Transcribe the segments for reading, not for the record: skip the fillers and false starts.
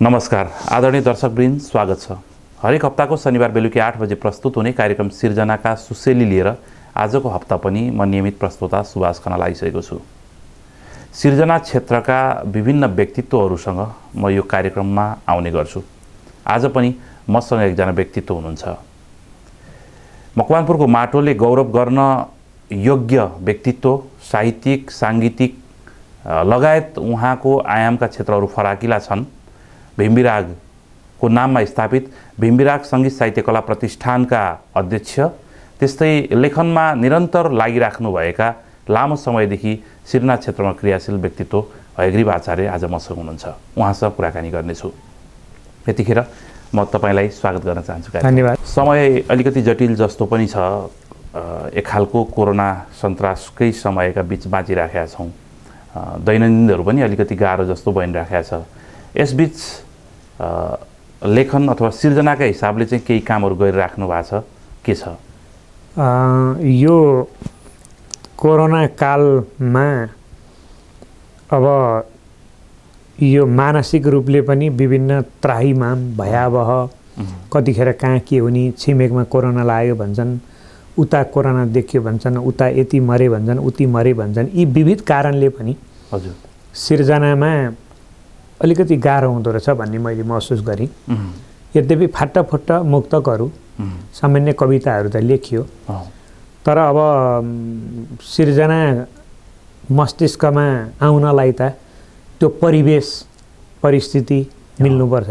नमस्कार आदरणीय दर्शकवृन्द, स्वागत छ। हरेक हप्ताको शनिबार बेलुकी 8 बजे प्रस्तुत हुने कार्यक्रम सिर्जनाका सुसेली लिएर आजको हप्ता पनि म नियमित प्रस्तोता सुभाष खनाल आइसकेको छु। सिर्जना क्षेत्रका विभिन्न व्यक्तित्वहरूसँग म यो कार्यक्रममा आउने गर्छु। आज पनि मसँग एकजना व्यक्तित्व हुनुहुन्छ। मकवानपुरको माटोले गौरव गर्न योग्य व्यक्तित्व, साहित्यिक, साङ्गीतिक लगायत उहाँको आयामका क्षेत्रहरू फराकिला छन्। भीमविरागको नाममा स्थापित भीमविराग सङ्गीत साहित्य कला प्रतिष्ठानका अध्यक्ष, त्यस्तै लेखनमा निरन्तर लागिराख्नुभएका लामो समयदेखि सिर्जना क्षेत्रमा क्रियाशील व्यक्तित्व हयग्रीव आचार्य आज मसँग हुनुहुन्छ। उहाँसँग कुराकानी गर्नेछु। यतिखेर म तपाईँलाई स्वागत गर्न चाहन्छु। धन्यवाद। समय अलिकति जटिल जस्तो पनि छ। एक खालको कोरोना सन्तासकै समयका बीच बाँचिराखेका छौँ। दैनन्दिनहरू पनि अलिकति गाह्रो जस्तो बनिराखेका छ। यसबीच लेखन अथवा सिर्जनाका हिसाबले चाहिँ केही कामहरू गरिराख्नु भएको छ, के छ? यो कोरोना कालमा अब यो मानसिक रूपले पनि विभिन्न त्राहिमाम भयावह, कतिखेर कहाँ के हुने, छिमेकमा कोरोना लाग्यो भन्छन्, उता कोरोना देखियो भन्छन्, उता यति मरे भन्छन्, उति मरे भन्छन्। यी विविध कारणले पनि हजुर सिर्जनामा अलिकति गाह्रो हुँदो रहेछ भन्ने मैले महसुस गरेँ। यद्यपि फाटाफुट्ट मुक्तकहरू, सामान्य कविताहरू त लेखियो, तर अब सिर्जना मस्तिष्कमा आउनलाई त त्यो परिवेश परिस्थिति मिल्नुपर्छ।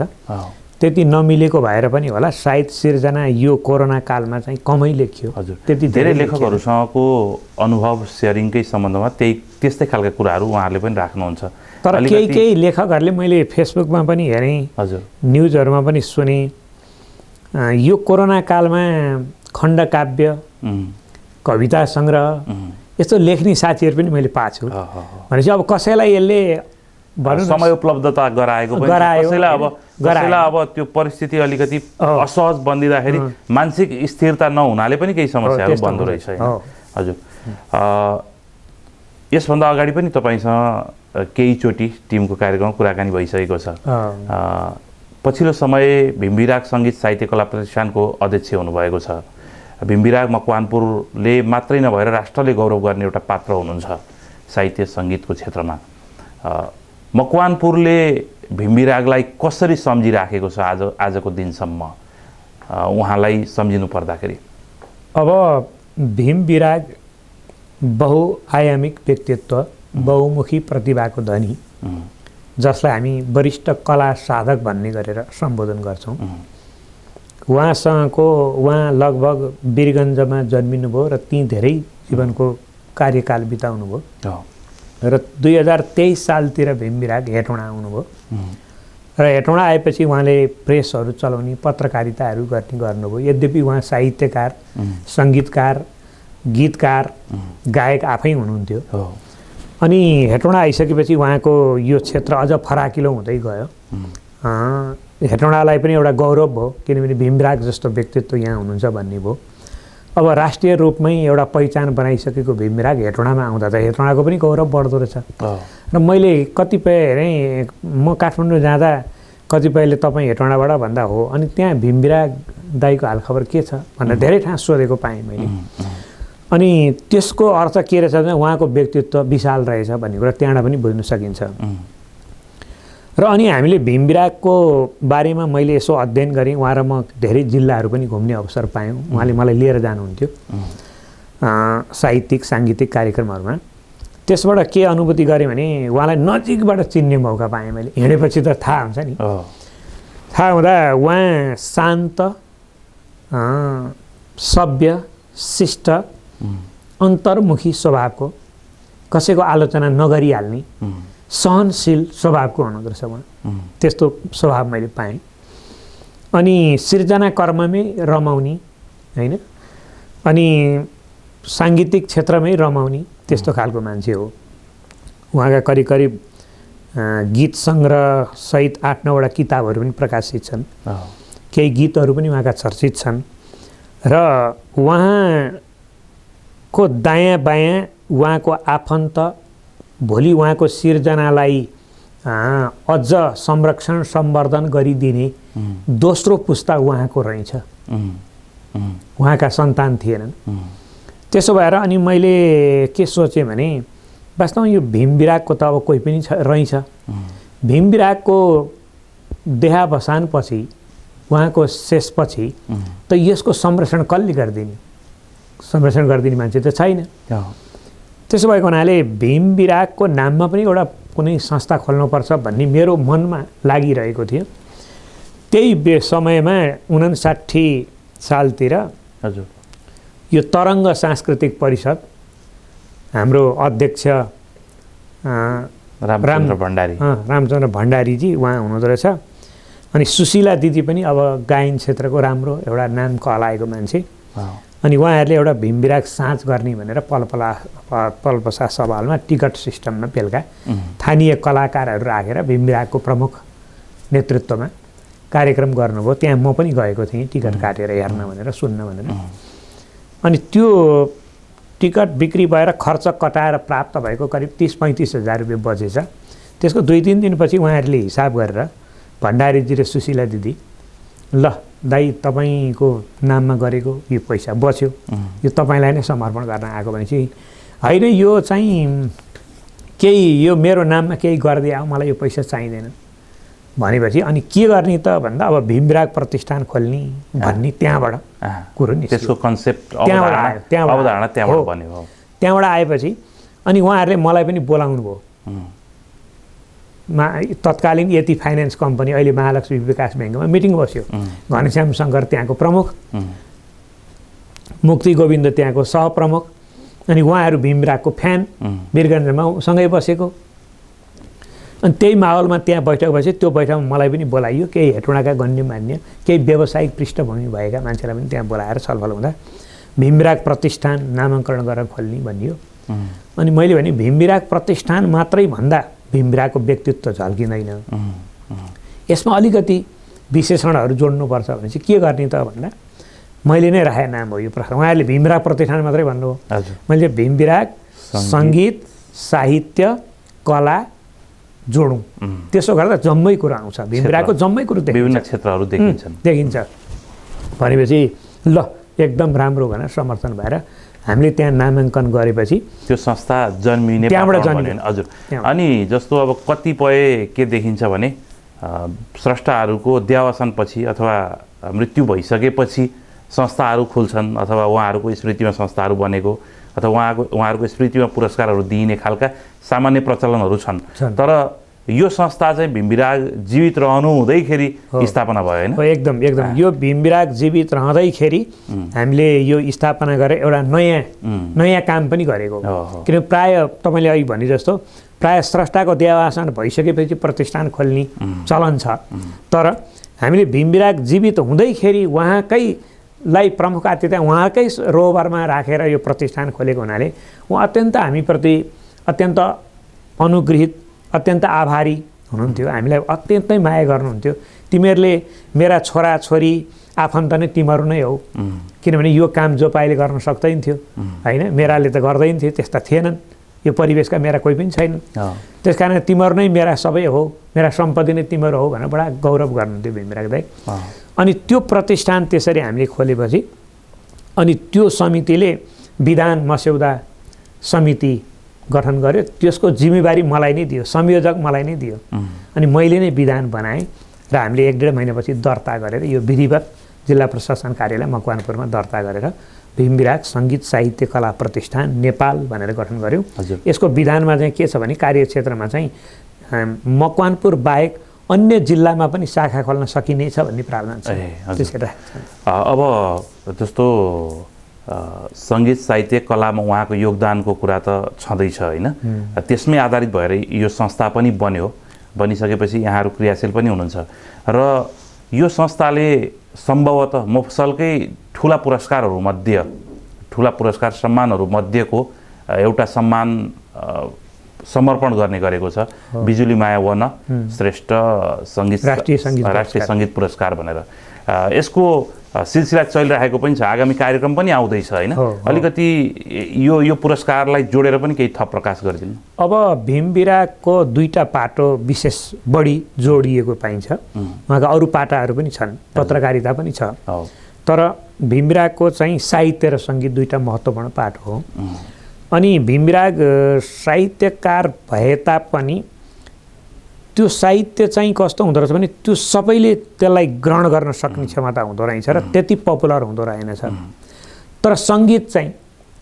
त्यति नमिलेको भएर पनि होला सायद सिर्जना यो कोरोना कालमा चाहिँ कमै लेखियो। हजुर, त्यति धेरै लेखकहरूसँगको अनुभव सेयरिङकै सम्बन्धमा त्यस्तै खालका कुराहरू उहाँहरूले पनि राख्नुहुन्छ। तर केही लेखकहरूले मैले फेसबुकमा पनि हेरेँ, हजुर, न्युजहरूमा पनि सुने, यो कोरोना कालमा खण्डकाव्य, कविता सङ्ग्रह यस्तो लेख्ने साथीहरू पनि मैले पाएको छु। भनेपछि अब कसैलाई यसले समय उपलब्धता गराएको पनि कसैलाई अब त्यो परिस्थिति अलिकति असहज बनिदिँदाखेरि मानसिक स्थिरता नहुनाले पनि केही समस्याहरू बन्दो रहेछ। हजुर, यसभन्दा अगाडि पनि तपाईँसँग केहीचोटि टिमको कार्यक्रममा कुराकानी भइसकेको छ। पछिल्लो समय भीमविराग सङ्गीत साहित्य कला प्रतिष्ठानको अध्यक्ष हुनुभएको छ। भीमविराग मकवानपुरले मात्रै नभएर राष्ट्रले गौरव गर्ने एउटा पात्र हुनुहुन्छ साहित्य सङ्गीतको क्षेत्रमा। मकवानपुरले भीमविरागलाई कसरी सम्झिराखेको छ आजको दिनसम्म उहाँलाई सम्झिनु पर्दाखेरि? अब भीमविराग बहुआयामिक व्यक्तित्व, बहुमुखी प्रतिभाको धनी, जसलाई हामी वरिष्ठ कला साधक भन्ने गरेर सम्बोधन गर्छौँ। उहाँ लगभग वीरगञ्जमा जन्मिनुभयो र त्यहीँ धेरै जीवनको कार्यकाल बिताउनुभयो र 2023 सालतिर भीमविराग हेटौँडा आउनुभयो र हेटौँडा आएपछि उहाँले प्रेसहरू चलाउने, पत्रकारिताहरू गर्नुभयो। यद्यपि उहाँ साहित्यकार, सङ्गीतकार, गीतकार, गायक आफै हुनुहुन्थ्यो। अनि हेटौँडा आइसकेपछि उहाँको यो क्षेत्र अझ फराकिलो हुँदै गयो। हेटौँडालाई पनि एउटा गौरव भयो, किनभने भीमविराग जस्तो व्यक्तित्व यहाँ हुनुहुन्छ भन्ने भयो। अब राष्ट्रिय रूपमै एउटा पहिचान बनाइसकेको भीमविराग हेटौँडामा आउँदा त हेटौँडाको पनि गौरव बढ्दो रहेछ। र मैले कतिपय हेरेँ, म काठमाडौँ जाँदा कतिपयले तपाईँ हेटौँडाबाट भन्दा हो, अनि त्यहाँ भीमविराग दाइको हालखबर के छ भनेर धेरै ठाउँ सोधेको पाएँ मैले। अनि त्यसको अर्थ के रहेछ भने उहाँको व्यक्तित्व विशाल रहेछ भन्ने कुरा त्यहाँबाट पनि बुझ्न सकिन्छ। र अनि हामीले भीमविरागको बारेमा मैले यसो अध्ययन गरेँ। उहाँ र म धेरै जिल्लाहरू पनि घुम्ने अवसर पायौँ। उहाँले मलाई लिएर जानुहुन्थ्यो साहित्यिक साङ्गीतिक कार्यक्रमहरूमा। त्यसबाट के अनुभूति गरेँ भने उहाँलाई नजिकबाट चिन्ने मौका पाएँ मैले। हिँडेपछि त थाहा हुन्छ नि। थाहा हुँदा उहाँ शान्त, सभ्य, शिष्ट, अन्तर्मुखी स्वभावको, कसैको आलोचना नगरिहाल्ने, सहनशील स्वभावको हुनुहुँदो रहेछ उहाँ। त्यस्तो स्वभाव मैले पाएँ। अनि सिर्जना कर्ममै रमाउने, होइन, अनि साङ्गीतिक क्षेत्रमै रमाउने त्यस्तो खालको मान्छे हो। उहाँका करिब करिब गीत सङ्ग्रह सहित 8-9वटा किताबहरू पनि प्रकाशित छन्। केही गीतहरू पनि उहाँका चर्चित छन्। र उहाँको दायाँ बायाँ उहाँको आफन्त, भोलि उहाँको सिर्जनालाई अझ संरक्षण सम्वर्धन गरिदिने दोस्रो पुस्ता उहाँको रहेछ। उहाँका सन्तान थिएनन्। त्यसो भएर अनि मैले के सोचेँ भने वास्तवमा यो भीम बिरागको त अब कोही पनि रहेछ। भीम बिरागको देहावसानपछि उहाँको शेषपछि त यसको संरक्षण कसले गरिदिने? संरक्षण गरिदिने मान्छे त छैन। त्यसो भएको हुनाले भीम बिरागको नाममा पनि एउटा कुनै संस्था खोल्नुपर्छ भन्ने मेरो मनमा लागिरहेको थियो। त्यही समयमा 59 सालतिर हजुर यो तरङ्ग सांस्कृतिक परिषद हाम्रो अध्यक्ष रामचन्द्र भण्डारीजी उहाँ हुनुहुँदो रहेछ। अनि सुशीला दिदी पनि अब गायन क्षेत्रको राम्रो एउटा नाम कहलाएको मान्छे। अनि उहाँहरूले एउटा भीम बिराग साँझ गर्ने भनेर पलपसा सवालमा टिकट सिस्टममा बेलुका स्थानीय कलाकारहरू राखेर भीम बिरागको प्रमुख नेतृत्वमा कार्यक्रम गर्नुभयो। त्यहाँ म पनि गएको थिएँ टिकट काटेर हेर्न भनेर, सुन्न भनेर। अनि त्यो टिकट बिक्री भएर खर्च कटाएर प्राप्त भएको करिब 30-35 हजार रुपियाँ बचेछ। त्यसको 2-3 दिनपछि उहाँहरूले हिसाब गरेर भण्डारीजी र सुशीला दिदी, ल दाइ तपाईँको नाममा गरेको यो पैसा बच्यो, यो तपाईँलाई नै समर्पण गर्न आएको भनेपछि होइन, यो चाहिँ केही यो मेरो नाममा केही गरिदिए आऊ, मलाई यो पैसा चाहिँदैन भनेपछि अनि के गर्ने त भन्दा अब भीम बिराग प्रतिष्ठान खोल्ने भन्ने त्यहाँबाट कुरो नि त्यसको कन्सेप्ट त्यहाँबाट बन्यो। त्यहाँबाट आएपछि अनि उहाँहरूले मलाई पनि बोलाउनु भयो। तत्कालीन यति फाइनेन्स कम्पनी अहिले महालक्ष्मी विकास ब्याङ्कमा मिटिङ बस्यो। घनश्याम शङ्कर त्यहाँको प्रमुख, मुक्ति गोविन्द त्यहाँको सहप्रमुख, अनि उहाँहरू भीम बिरागको फ्यान, वीरगन्जमा सँगै बसेको। अनि त्यही माहौलमा त्यहाँ बैठक भएपछि त्यो बैठकमा मलाई पनि बोलाइयो। केही हेटौँडाका गण्यमान्य केही व्यावसायिक पृष्ठभूमि भएका मान्छेलाई पनि त्यहाँ बोलाएर छलफल हुँदा भीम बिराग प्रतिष्ठान नामाङ्करण गरेर खोल्ने भनियो। अनि मैले भने भीम बिराग प्रतिष्ठान मात्रै भन्दा भीम बिरागको व्यक्तित्व झल्किँदैन, यसमा अलिकति विशेषणहरू जोड्नुपर्छ भने चाहिँ के गर्ने त भन्दा मैले नै राखेको नाम हो यो प्रश्न। उहाँहरूले भीम बिराग प्रतिष्ठान मात्रै भन्नुभयो। मैले भीम बिराग सङ्गीत साहित्य कला जोडौँ, त्यसो गर्दा जम्मै कुरो आउँछ। भीम बिरागको जम्मै कुरो विभिन्न क्षेत्रहरू देखिन्छ भनेपछि ल एकदम राम्रो भनेर समर्थन भएर हामीले त्यहाँ नामाङ्कन गरेपछि त्यो संस्था जन्मिने हजुर। अनि जस्तो अब कतिपय के देखिन्छ भने स्रष्टाहरूको देहावसानपछि अथवा मृत्यु भइसकेपछि संस्थाहरू खुल्छन् अथवा उहाँहरूको स्मृतिमा संस्थाहरू बनेको अथवा उहाँहरूको स्मृतिमा पुरस्कारहरू दिइने खालका सामान्य प्रचलनहरू छन्। तर यो संस्था चाहिँ भीम बिराग जीवित रहनु हुँदैखेरि स्थापना भयो होइन? एकदम यो भीम बिराग जीवित रहँदैखेरि हामीले यो स्थापना गरेर एउटा नयाँ काम पनि गरेको। किन प्राय तपाईँले अघि भने जस्तो प्राय स्रष्टाको देहावसान भइसकेपछि प्रतिष्ठान खोल्ने चलन छ। तर हामीले भीम बिराग जीवित हुँदैखेरि उहाँकैलाई प्रमुख आतिथ्य उहाँकै रोबरमा राखेर यो प्रतिष्ठान खोलेको हुनाले उहाँ अत्यन्त हामीप्रति अत्यन्त अनुग्रहित, अत्यन्त आभारी हुनुहुन्थ्यो। हामीलाई अत्यन्तै माया गर्नुहुन्थ्यो। तिमीहरूले मेरा छोराछोरी आफन्त नै तिमीहरू नै हौ, किनभने यो काम जो पाइले गर्न सक्दैन थियो होइन, मेराले त गर्दैन थियो, त्यस्ता थिएनन्, यो परिवेशका मेरा कोही पनि छैनन्, त्यस कारण तिमीहरू नै मेरा सबै हो, मेरा सम्पत्ति नै तिमीहरू हो भनेर बडा गौरव गर्नुहुन्थ्यो भीम बिराग दाइ। अनि त्यो प्रतिष्ठान त्यसरी हामीले खोलेपछि अनि त्यो समितिले विधान मस्यौदा समिति गठन गर्यो। त्यसको जिम्मेवारी मलाई नै दियो, संयोजक मलाई नै दियो। अनि मैले नै विधान बनाएँ र हामीले 1-1.5 महिनापछि दर्ता गरेर यो विधिवत जिल्ला प्रशासन कार्यालय मकवानपुरमा दर्ता गरेर भीम बिराग सङ्गीत साहित्य कला प्रतिष्ठान नेपाल भनेर गठन गर्यौँ। यसको विधानमा चाहिँ के छ भने कार्यक्षेत्रमा चाहिँ मकवानपुर बाहेक अन्य जिल्लामा पनि शाखा खोल्न सकिनेछ भन्ने प्रावधान छ। त्यसैले अब जस्तो सङ्गीत साहित्य कलामा उहाँको योगदानको कुरा त छँदैछ होइन, त्यसमै आधारित भएर यो संस्था पनि बनिसकेपछि यहाँहरू क्रियाशील पनि हुनुहुन्छ र यो संस्थाले सम्भवतः मफसलकै ठुला पुरस्कार सम्मानहरू मध्येको एउटा सम्मान समर्पण गर्ने गरेको छ, बिजुली माया वन श्रेष्ठ राष्ट्रिय सङ्गीत पुरस्कार भनेर। यसको सिलसिला चलिरहेको पनि छ, आगामी कार्यक्रम पनि आउँदैछ होइन। अलिकति यो पुरस्कारलाई जोडेर पनि केही थप प्रकाश गरिदिनु। अब भीमविरागको दुईटा पाटो विशेष बढी जोडिएको पाइन्छ, उहाँका अरू पाटाहरू पनि छन्, पत्रकारिता पनि छ, तर भीमविरागको चाहिँ साहित्य र सङ्गीत दुईटा महत्त्वपूर्ण पाटो हो। अनि भीमविराग साहित्यकार भए तापनि त्यो साहित्य चाहिँ कस्तो हुँदो रहेछ भने त्यो सबैले त्यसलाई ग्रहण गर्न सक्ने क्षमता हुँदो रहेछ र त्यति पपुलर हुँदो रहेनछ। तर सङ्गीत चाहिँ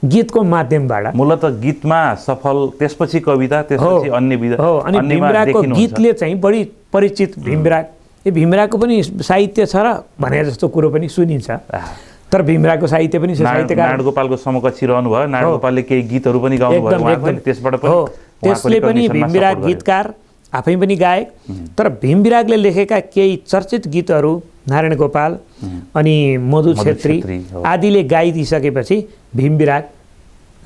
गीतको माध्यमबाट मूलतः गीतमा सफल, त्यसपछि कविता, त्यसपछि अन्य विधा हो। अनि भीमविरागको गीतले चाहिँ बढी परिचित भीमविरागको पनि साहित्य छ र भने जस्तो कुरो पनि सुनिन्छ। तर भीमविरागको साहित्य पनि छ, साहित्यकार नारायणगोपालको समकक्षी रहनुभयो, नारायणगोपालले केही गीतहरू पनि गाउनुभयो, त्यसबाट पनि त्यसले पनि भीमविराग गीतकार आफै पनि गायक। तर भीमविरागले लेखेका केही चर्चित गीतहरू नारायण गोपाल अनि मधु छेत्री आदिले गाइदिइसकेपछि भीमविराग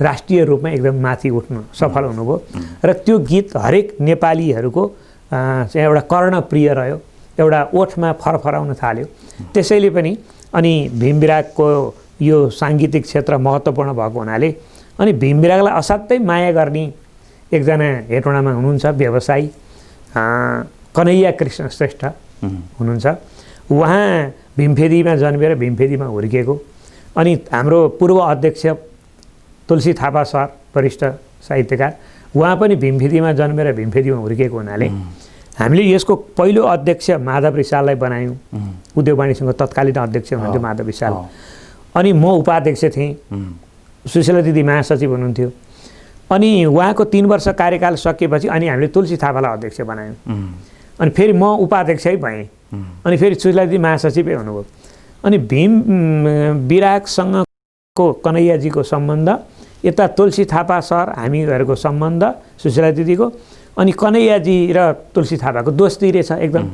राष्ट्रिय रूपमा एकदम माथि उठ्न सफल हुनुभयो र त्यो गीत हरेक नेपालीहरूको एउटा कर्णप्रिय रह्यो, एउटा ओठमा फरफराउन थाल्यो। त्यसैले पनि अनि भीमविरागको यो साङ्गीतिक क्षेत्र महत्त्वपूर्ण भएको हुनाले अनि भीमविरागलाई असाध्यै माया गर्ने एकजना हेटौँडामा हुनुहुन्छ व्यवसायी कन्हैया कृष्ण श्रेष्ठ हुनुहुन्छ। उहाँ भीमफेदीमा जन्मेर भीमफेदीमा हुर्किएको। अनि हाम्रो पूर्व अध्यक्ष तुलसी थापा सर वरिष्ठ साहित्यकार, उहाँ पनि भीमफेदीमा जन्मेर भीमफेदीमा हुर्किएको हुनाले हामीले यसको पहिलो अध्यक्ष माधव रिसाललाई बनायौँ। उद्योगवाणीसँग तत्कालीन अध्यक्ष हुनुहुन्थ्यो माधव रिसाल, अनि म उपाध्यक्ष थिएँ, सुशीला दिदी महासचिव हुनुहुन्थ्यो। अनि उहाँको 3 वर्ष कार्यकाल सकिएपछि अनि हामीले तुलसी थापालाई अध्यक्ष बनायौँ। अनि फेरि म उपाध्यक्षै भएँ, अनि फेरि सुशीला दिदी महासचिवै हुनुभयो। अनि भीमविरागसँगको कन्हैयाजीको सम्बन्ध, यता तुलसी थापा सर हामीहरूको सम्बन्ध सुशीला दिदीको, अनि कन्हैयाजी र तुलसी थापाको दोस्ती रहेछ एकदम।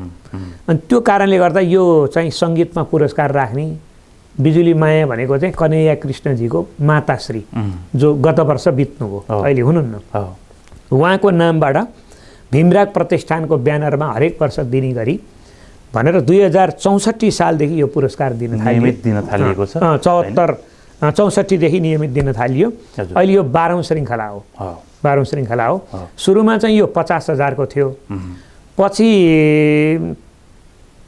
अनि त्यो कारणले गर्दा यो चाहिँ सङ्गीतमा पुरस्कार राख्ने बिजुली माया भनेको चाहिँ कन्हैया कृष्णजीको माताश्री जो गत वर्ष बित्नुभयो, अहिले हुनुहुन्न, उहाँको नामबाट भीमविराग प्रतिष्ठानको ब्यानरमा हरेक वर्ष दिने गरी भनेर 2064 सालदेखि यो पुरस्कार दिन थालिएको छ। 64देखि नियमित दिन थालियो। अहिले यो 12औं श्रृङ्खला हो, 12औं श्रृङ्खला हो। सुरुमा चाहिँ यो 50,000 को थियो, पछि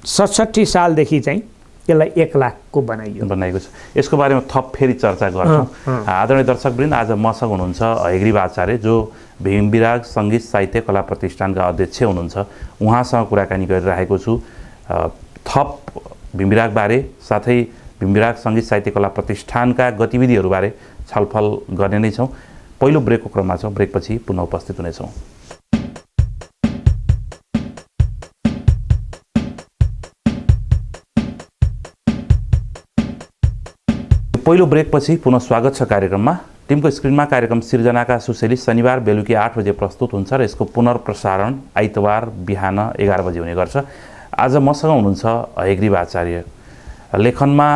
67 सालदेखि चाहिँ यसलाई 1 लाख को बनाइएको छ। यसको बारेमा थप फेरि चर्चा गर्छौँ। आदरणीय दर्शकवृन्द, आज मसँग हुनुहुन्छ हयग्रीव आचार्य जो भीमविराग सङ्गीत साहित्य कला प्रतिष्ठानका अध्यक्ष हुनुहुन्छ। उहाँसँग कुराकानी गरिरहेको छु थप भीमविरागबारे, साथै भीमविराग सङ्गीत साहित्य कला प्रतिष्ठानका गतिविधिहरूबारे छलफल गर्ने नै छौँ। पहिलो ब्रेकको क्रममा छौँ, ब्रेकपछि पुनः उपस्थित हुनेछौँ। पहिलो ब्रेकपछि पुनः स्वागत छ कार्यक्रममा। टिमको स्क्रिनमा कार्यक्रम सिर्जनाका सुशेली शनिबार बेलुकी 8 बजे प्रस्तुत हुन्छ र यसको पुनर्प्रसारण आइतबार बिहान 11 बजे हुने गर्छ। आज मसँग हुनुहुन्छ हयग्रीव आचार्य, लेखनमा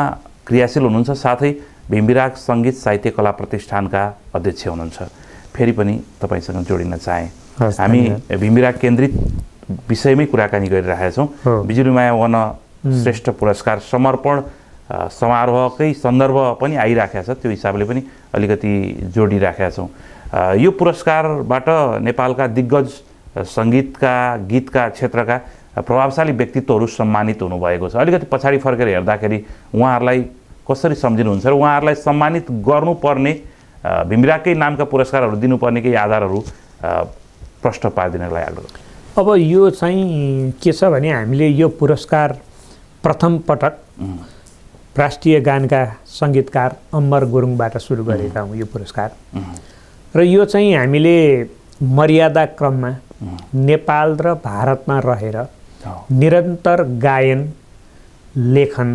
क्रियाशील हुनुहुन्छ, साथै भीमविराग सङ्गीत साहित्य कला प्रतिष्ठानका अध्यक्ष हुनुहुन्छ। फेरि पनि तपाईँसँग जोडिन चाहेँ। हामी भीमविराग केन्द्रित विषयमै कुराकानी गरिरहेका छौँ। बिजुली माया वन श्रेष्ठ पुरस्कार समर्पण समारोहकै सन्दर्भ पनि आइराखेको छ, त्यो हिसाबले पनि अलिकति जोडिराखेका छौँ। यो पुरस्कारबाट नेपालका दिग्गज सङ्गीतका गीतका क्षेत्रका प्रभावशाली व्यक्तित्वहरू सम्मानित हुनुभएको छ। अलिकति पछाडि फर्केर हेर्दाखेरि उहाँहरूलाई कसरी सम्झिनुहुन्छ र उहाँहरूलाई सम्मानित गर्नुपर्ने भीमविरागकै नामका पुरस्कारहरू दिनुपर्ने केही आधारहरू प्रष्ट पारिदिनलाई आग्रह। अब यो चाहिँ के छ भने हामीले यो पुरस्कार प्रथम पटक राष्ट्रिय गानका सङ्गीतकार अमर गुरुङबाट सुरु गरेका हौँ यो पुरस्कार। र यो चाहिँ हामीले मर्यादा क्रममा नेपाल र भारतमा रहेर निरन्तर गायन, लेखन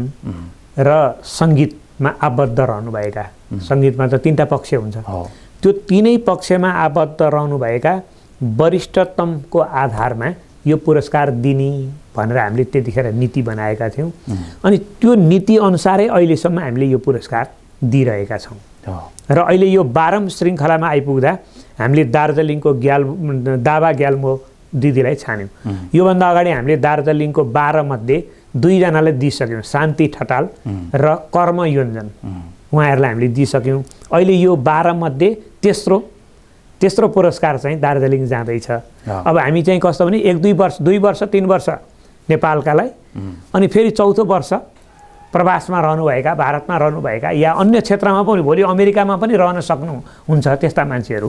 र सङ्गीतमा आबद्ध रहनुभएका, सङ्गीतमा त 3टा पक्ष हुन्छ, त्यो 3नै पक्षमा आबद्ध रहनुभएका वरिष्ठतमको आधारमा यो पुरस्कार दिने भनेर हामीले त्यतिखेर नीति बनाएका थियौँ। अनि त्यो नीति अनुसारै अहिलेसम्म हामीले यो पुरस्कार दिइरहेका छौँ। र अहिले यो 12औं श्रृङ्खलामा आइपुग्दा हामीले दार्जिलिङको दावा ग्याल्मो दिदीलाई छान्यौँ। योभन्दा अगाडि हामीले दार्जिलिङको 12 मध्ये दुईजनालाई दिइसक्यौँ, शान्ति ठटाल र कर्म योन्जन, उहाँहरूलाई हामीले दिइसक्यौँ। अहिले यो 12 मध्ये तेस्रो पुरस्कार चाहिँ दार्जिलिङ जाँदैछ। अब हामी चाहिँ कस्तो भने 1-2 वर्ष 2 वर्ष 3 वर्ष नेपालकालाई अनि फेरि चौथो वर्ष प्रवासमा रहनुभएका, भारतमा रहनुभएका या अन्य क्षेत्रमा पनि, भोलि अमेरिकामा पनि रहन सक्नुहुन्छ त्यस्ता मान्छेहरू,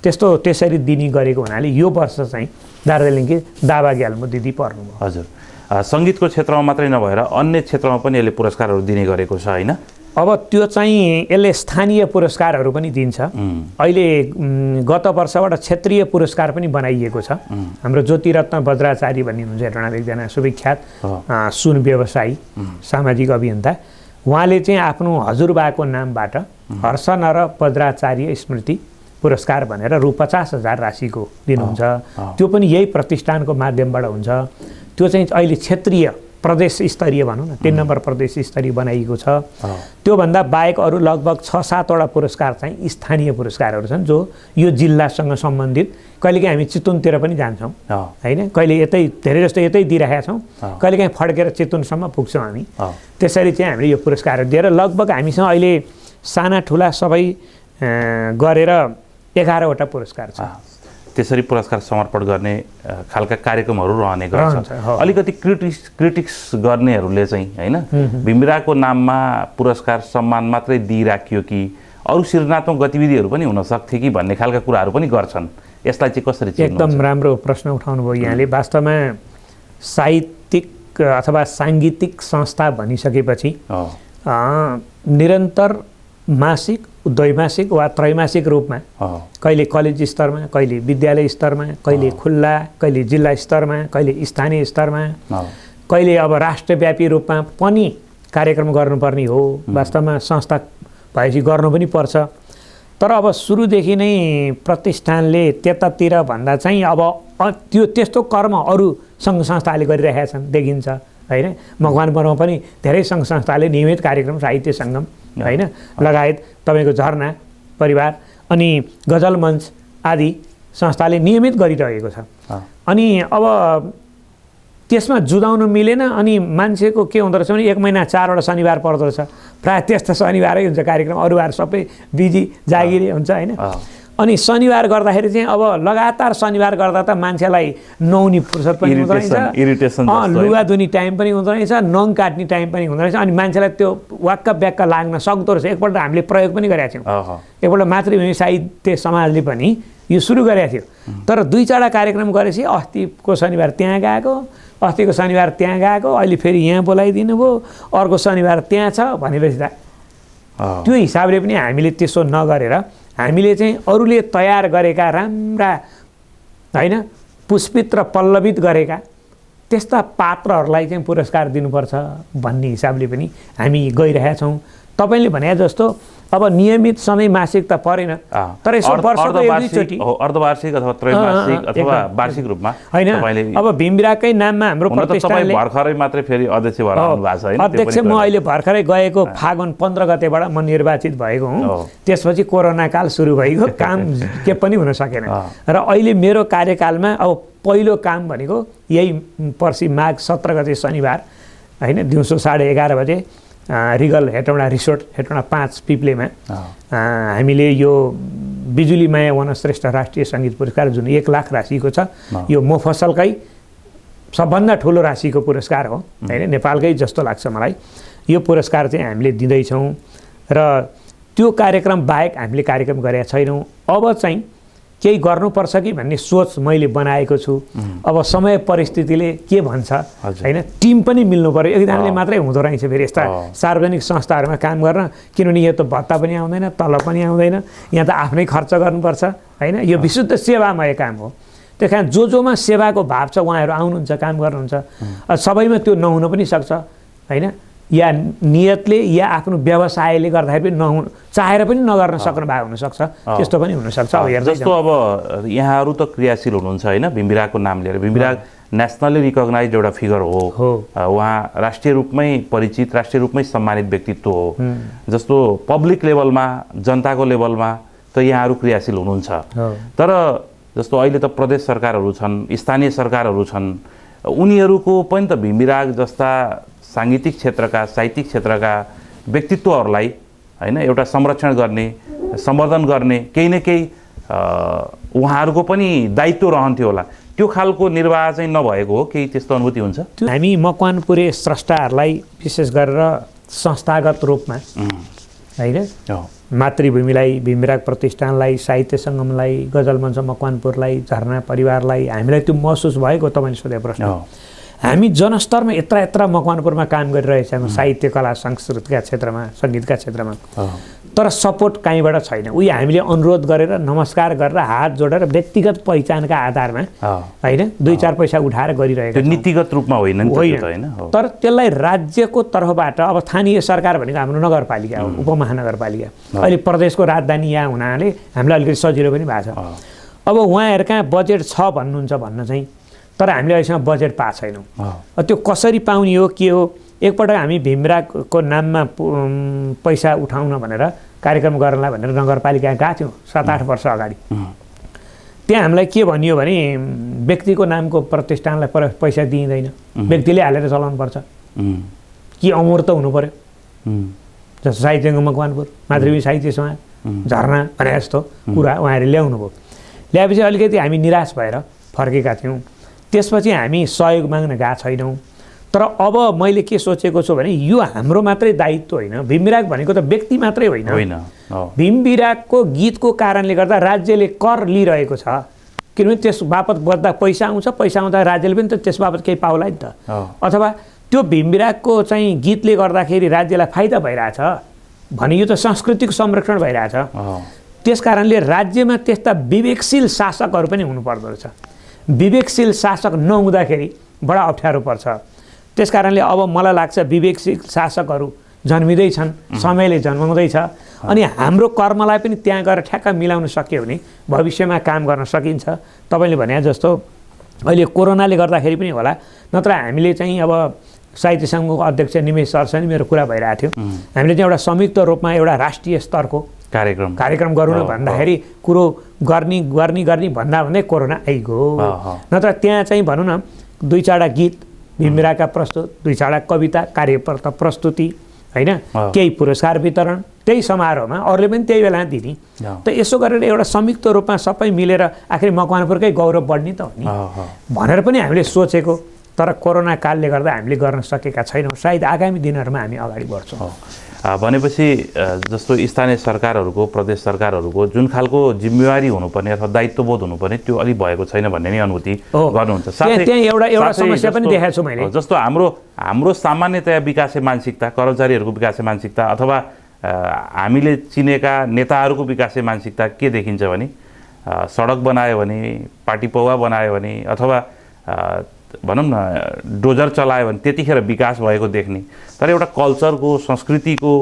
त्यसरी दिने गरेको हुनाले यो वर्ष चाहिँ दार्जिलिङकी दावा ग्याल्मो दिदी पर्नुभयो। हजुर, सङ्गीतको क्षेत्रमा मात्रै नभएर अन्य क्षेत्रमा पनि यसले पुरस्कारहरू दिने गरेको छ होइन? अब त्यो चाहिँ यसले स्थानीय पुरस्कारहरू पनि दिन्छ। अहिले गत वर्षबाट क्षेत्रीय पुरस्कार पनि बनाइएको छ। हाम्रो ज्योतिरत्न बज्राचार्य भन्ने हुनुहुन्छ हेटौँडाको एकजना सुविख्यात सुन व्यवसायी, सामाजिक अभियन्ता, उहाँले चाहिँ आफ्नो हजुरबाको नामबाट हर्ष नर बज्राचार्य स्मृति पुरस्कार भनेर रु 50,000 राशिको दिनुहुन्छ। त्यो पनि यही प्रतिष्ठानको माध्यमबाट हुन्छ। त्यो चाहिँ अहिले क्षेत्रीय प्रदेश स्तरीय भनौँ न, 3 नम्बर प्रदेश स्तरीय बनाइएको छ। त्योभन्दा बाहेक अरू लगभग 6-7वटा पुरस्कार चाहिँ स्थानीय पुरस्कारहरू छन् जो यो जिल्लासँग सम्बन्धित। कहिलेकाहीँ हामी चितवनतिर पनि जान्छौँ होइन, कहिले यतै धेरै जस्तो यतै दिइरहेका छौँ, कहिलेकाहीँ फड्केर चितवनसम्म पुग्छौँ हामी। त्यसरी चाहिँ हामीले यो पुरस्कारहरू दिएर लगभग हामीसँग अहिले साना ठुला सबै गरेर 11वटा पुरस्कार छ। त्यसरी पुरस्कार समर्पण गर्ने खालका कार्यक्रमहरू रहने गर्छ। अलिकति क्रिटिक्स गर्नेहरूले चाहिँ होइन, भीमराको नाममा पुरस्कार सम्मान मात्रै दिइराखियो कि अरू सृजनात्मक गतिविधिहरू पनि हुन सक्थे कि भन्ने खालका कुराहरू पनि गर्छन्। यसलाई चाहिँ कसरी चिन्नुहुन्छ? एकदम राम्रो प्रश्न उठाउनु भयो यहाँले। वास्तवमा साहित्यिक अथवा साङ्गीतिक संस्था भनिसकेपछि निरन्तर मासिक, द्वैमासिक वा त्रैमासिक रूपमा कहिले कलेज स्तरमा, कहिले विद्यालय स्तरमा, कहिले खुल्ला, कहिले जिल्ला स्तरमा, कहिले स्थानीय स्तरमा, कहिले अब राष्ट्रव्यापी रूपमा पनि कार्यक्रम गर्नुपर्ने हो। वास्तवमा संस्था भएपछि गर्नु पनि पर्छ। तर अब सुरुदेखि नै प्रतिष्ठानले त्यतातिर भन्दा चाहिँ अब त्यो त्यस्तो कर्म अरू सङ्घ संस्थाले गरिरहेका छन् देखिन्छ होइन। मकवानपुरमा पनि धेरै सङ्घ संस्थाले नियमित कार्यक्रम, साहित्य सङ्गम होइन लगायत तपाईँको झरना परिवार अनि गजल मञ्च आदि संस्थाले नियमित गरिरहेको छ। अनि अब त्यसमा जुदाउन मिलेन। अनि मान्छेको के हुँदो रहेछ भने 1 महिना 4वटा शनिबार पर्दो रहेछ, प्रायः त्यस्तो शनिबारै हुन्छ कार्यक्रम, अरू बार सबै बिजी जागिरी हुन्छ होइन। अनि शनिबार गर्दाखेरि चाहिँ अब लगातार शनिबार गर्दा त मान्छेलाई नुहाउने फुर्सद पनि हुँदो रहेछ, लुगा धुने टाइम पनि हुँदो रहेछ, नङ काट्ने टाइम पनि हुँदो रहेछ। अनि मान्छेलाई त्यो वाक्क ब्याक्क लाग्न सक्दो रहेछ। एकपल्ट हामीले प्रयोग पनि गरेका थियौँ। एकपल्ट मातृभूमि साहित्य समाजले पनि यो सुरु गरेका थियो। तर 2-4वटा कार्यक्रम गरेपछि अस्तिको शनिबार त्यहाँ गएको, अस्तिको शनिबार त्यहाँ गएको, अहिले फेरि यहाँ बोलाइदिनु भयो, अर्को शनिबार त्यहाँ छ भनेपछि त त्यो हिसाबले पनि हामीले त्यसो नगरेर हामीले चाहिँ अरूले तयार गरेका राम्रा होइन पुष्पित र पल्लवित गरेका त्यस्ता पात्रहरूलाई चाहिँ पुरस्कार दिनुपर्छ भन्ने हिसाबले पनि हामी गइरहेका छौँ। तपाईँले भने जस्तो अब नियमित सधैँ मासिक त परेन, तर यसो वर्षको 1-2 चोटि अर्धवार्षिक अथवा त्रैमासिक अथवा वार्षिक रूपमा होइन। अब भीमराकै नाममा हाम्रो प्रतिष्ठानले भर्खरै मात्रै फेरि अध्यक्ष भएर आउनु भएको छ होइन। अध्यक्ष म अहिले भर्खरै गएको फागुन 15 गतेबाट म निर्वाचित भएको हुँ। त्यसपछि कोरोना काल सुरु भइगयो, काम के पनि हुन सकेन। र अहिले मेरो कार्यकालमा अब पहिलो काम भनेको यही पर्सि माघ 17 गते शनिबार होइन दिउँसो 11:30 बजे रिगल हेटौँडा रिसोर्ट हेटौँडा 5 पिप्लेमा हामीले यो बिजुलीमाया वनश्रेष्ठ राष्ट्रिय सङ्गीत पुरस्कार जुन 1 लाख राशिको छ, यो मोफसलकै सबभन्दा ठुलो राशिको पुरस्कार हो होइन, नेपालकै जस्तो लाग्छ मलाई। यो पुरस्कार चाहिँ हामीले दिँदैछौँ र त्यो कार्यक्रम बाहेक हामीले कार्यक्रम गरेका छैनौँ। अब चाहिँ केही गर्नुपर्छ कि भन्ने सोच मैले बनाएको छु। अब समय परिस्थितिले के भन्छ होइन, टिम पनि मिल्नु पर्यो। एकजनाले मात्रै हुँदो रहेछ फेरि यस्ता सार्वजनिक संस्थाहरूमा काम गर्न, किनभने यो त भत्ता पनि आउँदैन, तलब पनि आउँदैन, यहाँ त आफ्नै खर्च गर्नुपर्छ होइन। यो विशुद्ध सेवामय काम हो। त्यस कारण जोमा सेवाको भाव छ उहाँहरू आउनुहुन्छ, काम गर्नुहुन्छ। सबैमा त्यो नहुन पनि सक्छ होइन, या नियतले या आफ्नो व्यवसायले गर्दाखेरि पनि नहुनु चाहेर पनि नगर्न सक्नु भएको हुनसक्छ, त्यस्तो पनि हुनसक्छ। जस्तो अब यहाँहरू त क्रियाशील हुनुहुन्छ होइन, भीमराको नाम लिएर। भीमराग नेसनली रिकगनाइज एउटा फिगर हो, उहाँ राष्ट्रिय रूपमै परिचित, राष्ट्रिय रूपमै सम्मानित व्यक्तित्व हो। जस्तो पब्लिक लेभलमा, जनताको लेभलमा त यहाँहरू क्रियाशील हुनुहुन्छ। तर जस्तो अहिले त प्रदेश सरकारहरू छन्, स्थानीय सरकारहरू छन्, उनीहरूको पनि त भीमविराग जस्ता साङ्गीतिक क्षेत्रका साहित्यिक क्षेत्रका व्यक्तित्वहरूलाई हैन एउटा संरक्षण गर्ने सम्वर्धन गर्ने केही न केही उहाँहरूको पनि दायित्व रहन्थ्यो होला। त्यो खालको निर्वाह चाहिँ नभएको हो, केही त्यस्तो अनुभूति हुन्छ? हामी मकवानपुरे स्रष्टाहरूलाई विशेष गरेर संस्थागत रूपमा होइन मातृभूमिलाई, भीमविराग प्रतिष्ठानलाई, साहित्य सङ्गमलाई, गजल मञ्च मकवानपुरलाई, झरना परिवारलाई हामीलाई त्यो महसुस भएको तपाईँले सोधे प्रश्न। हामी जनस्तरमा यत्रा मकवानपुरमा काम गरिरहेछौँ साहित्य कला संस्कृतिका क्षेत्रमा, सङ्गीतका क्षेत्रमा, तर सपोर्ट कहीँबाट छैन। उही हामीले अनुरोध गरेर नमस्कार गरेर हात जोडेर व्यक्तिगत पहिचानका आधारमा होइन 2-4 पैसा उठाएर गरिरहेका छौँ। नीतिगत रूपमा होइन तर त्यसलाई राज्यको तर्फबाट अब स्थानीय सरकार भनेको हाम्रो नगरपालिका हो, उपमहानगरपालिका, अहिले प्रदेशको राजधानी यहाँ हुनाले हामीलाई अलिकति सजिलो पनि भएको छ। अब उहाँहरू कहाँ बजेट छ भन्नुहुन्छ भन्न चाहिँ, तर हामीले अहिलेसम्म बजेट पाएको छैनौँ। त्यो कसरी पाउने हो के हो? एकपल्ट हामी भीमविरागको नाममा पैसा उठाउन भनेर कार्यक्रम गर्नलाई भनेर नगरपालिका गएको थियौँ 7-8 वर्ष अगाडि। त्यहाँ हामीलाई के भनियो भने व्यक्तिको नामको प्रतिष्ठानलाई पैसा दिइँदैन, व्यक्तिले हालेर चलाउनुपर्छ कि अमूर्त हुनु पर्यो। जस्तो साहित्य मकवानपुर, मातृभूमि साहित्य समाज, झरना भने जस्तो कुरा उहाँहरूले ल्याउनु भयो। ल्याएपछि अलिकति हामी निराश भएर फर्केका थियौँ। त्यसपछि हामी सहयोग माग्न गएको छैनौँ। तर अब मैले के सोचेको छु भने यो हाम्रो मात्रै दायित्व होइन, भीमविराग भनेको त व्यक्ति मात्रै होइन। भीमविरागको गीतको कारणले गर्दा राज्यले कर लिइरहेको छ, किनभने त्यस बापत बस्दा पैसा आउँछ, पैसा आउँदा राज्यले पनि त त्यस बापत केही पाउला नि त। अथवा त्यो भीमविरागको चाहिँ गीतले गर्दाखेरि राज्यलाई फाइदा भइरहेछ भने यो त संस्कृतिको संरक्षण भइरहेछ। त्यस कारणले राज्यमा त्यस्ता विवेकशील शासकहरू पनि हुनुपर्दो रहेछ। विवेकशील शासक नहुँदाखेरि बडा अप्ठ्यारो पर्छ। त्यस कारणले अब मलाई लाग्छ विवेकशील शासकहरू जन्मिँदैछन्, समयले जन्माउँदैछ, अनि हाम्रो कर्मलाई पनि त्यहाँ गएर ठ्याक्क मिलाउन सक्यो भने भविष्यमा काम गर्न सकिन्छ। तपाईँले भने जस्तो अहिले कोरोनाले गर्दाखेरि पनि होला, नत्र हामीले चाहिँ अब साहित्य सङ्घको अध्यक्ष निमेश सरसँग मेरो कुरा भइरहेको थियो। हामीले चाहिँ एउटा संयुक्त रूपमा एउटा राष्ट्रिय स्तरको कार्यक्रम गरौँ भन्दाखेरि कुरो गर्ने भन्दा भन्दै कोरोना आइगयो। नत्र त्यहाँ चाहिँ भनौँ न 2-4 गीत भीमविरागका प्रस्तुत, 2-4 कविता कार्यकर्ता प्रस्तुति होइन, केही पुरस्कार वितरण त्यही समारोहमा अरूले पनि त्यही बेला दिने। त यसो गरेर एउटा संयुक्त रूपमा सबै मिलेर आखिर मकवानपुरकै गौरव बढ्ने त हो नि भनेर पनि हामीले सोचेको। तर कोरोना कालले गर्दा हामीले गर्न सकेका छैनौँ। सायद आगामी दिनहरूमा हामी अगाडि बढ्छौँ। भनेपछि जस्तो स्थानीय सरकारहरूको, प्रदेश सरकारहरूको जुन खालको जिम्मेवारी हुनुपर्ने अथवा दायित्वबोध हुनुपर्ने त्यो अलिक भएको छैन भन्ने नै अनुभूति गर्नुहुन्छ। त्यहाँ एउटा समस्या पनि देखाएको छु मैले। जस्तो हाम्रो सामान्यतया विकासे मानसिकता, कर्मचारीहरूको विकासे मानसिकता अथवा हामीले चिनेका नेताहरूको विकासे मानसिकता के देखिन्छ भने सडक बनायो भने, पार्टी पौवा बनायो भने अथवा भनौँ न डोजर चलायो भने त्यतिखेर विकास भएको देख्ने। तर एउटा कल्चरको, संस्कृतिको